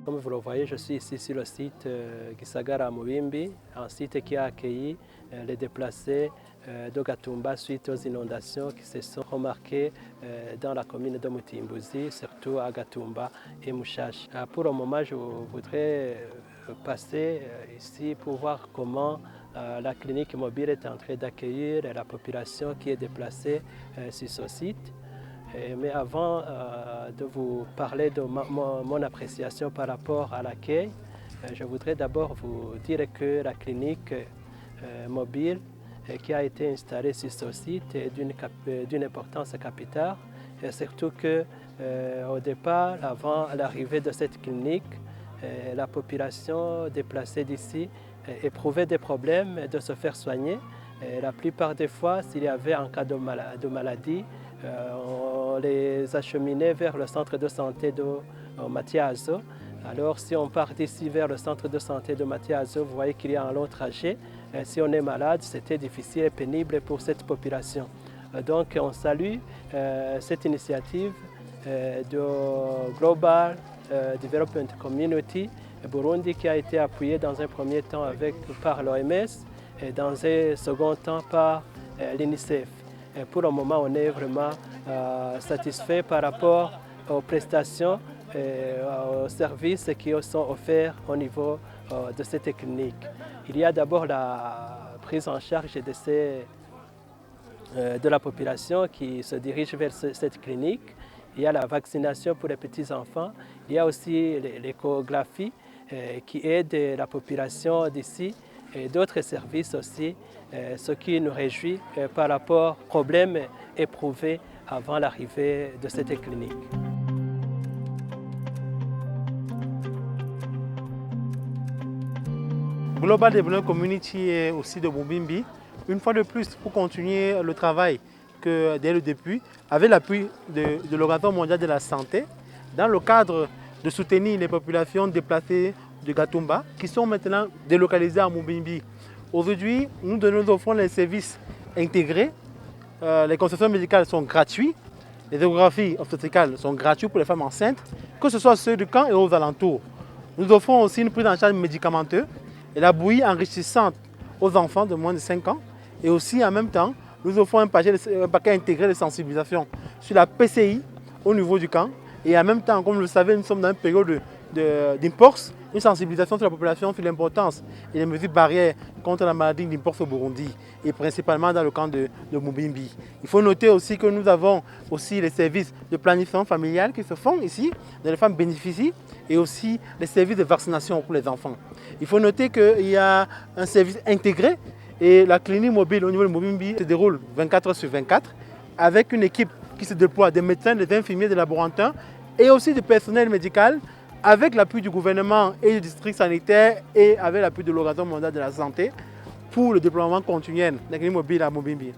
Comme vous le voyez, je suis ici sur le site Gisagara Mubimbi, un site qui a accueilli les déplacés de Gatumba suite aux inondations qui se sont remarquées dans la commune de Mutimbuzi, surtout à Gatumba et Mushasha. Pour le moment, je voudrais passer ici pour voir comment la clinique mobile est en train d'accueillir la population qui est déplacée sur ce site. Mais avant de vous parler de mon appréciation par rapport à l'accueil, je voudrais d'abord vous dire que la clinique mobile qui a été installée sur ce site est d'une importance capitale, et surtout qu'au départ, avant l'arrivée de cette clinique, la population déplacée d'ici éprouvait des problèmes de se faire soigner. Et la plupart des fois, s'il y avait un cas de maladie, on les acheminait vers le centre de santé de Matiazo. Alors si on part d'ici vers le centre de santé de Matiazo, vous voyez qu'il y a un long trajet. Et si on est malade, c'était difficile et pénible pour cette population. Donc on salue cette initiative de Global Development Community Burundi qui a été appuyée dans un premier temps par l'OMS et dans un second temps par l'UNICEF. Pour le moment, on est vraiment satisfait par rapport aux prestations et aux services qui sont offerts au niveau de cette clinique. Il y a d'abord la prise en charge de la population qui se dirige vers cette clinique. Il y a la vaccination pour les petits-enfants. Il y a aussi l'échographie qui aide la population d'ici et d'autres services aussi, ce qui nous réjouit par rapport aux problèmes éprouvés avant l'arrivée de cette clinique. Global Development Community est aussi de Mubimbi. Une fois de plus, pour continuer le travail que dès le début, avec l'appui de l'Organisation mondiale de la santé, dans le cadre de soutenir les populations déplacées de Gatumba, qui sont maintenant délocalisées à Mubimbi. Aujourd'hui, nous offrons les services intégrés. Les consultations médicales sont gratuites. Les échographies obstétricales sont gratuites pour les femmes enceintes, que ce soit ceux du camp et aux alentours. Nous offrons aussi une prise en charge médicamenteuse et la bouillie enrichissante aux enfants de moins de 5 ans. Et aussi, en même temps, nous offrons un paquet intégré de sensibilisation sur la PCI au niveau du camp. Et en même temps, comme vous le savez, nous sommes dans une période d'imports, une sensibilisation sur la population sur l'importance et les mesures barrières contre la maladie d'imports au Burundi, et principalement dans le camp de Mubimbi. Il faut noter aussi que nous avons aussi les services de planification familiale qui se font ici, dont les femmes bénéficient, et aussi les services de vaccination pour les enfants. Il faut noter qu'il y a un service intégré et la clinique mobile au niveau de Mubimbi se déroule 24 heures sur 24 avec une équipe qui se déploie des médecins, des infirmiers, des laborantins et aussi du personnel médical avec l'appui du gouvernement et du district sanitaire et avec l'appui de l'Organisation mondiale de la santé pour le déploiement continuel de la clinique mobile à Mubimbi.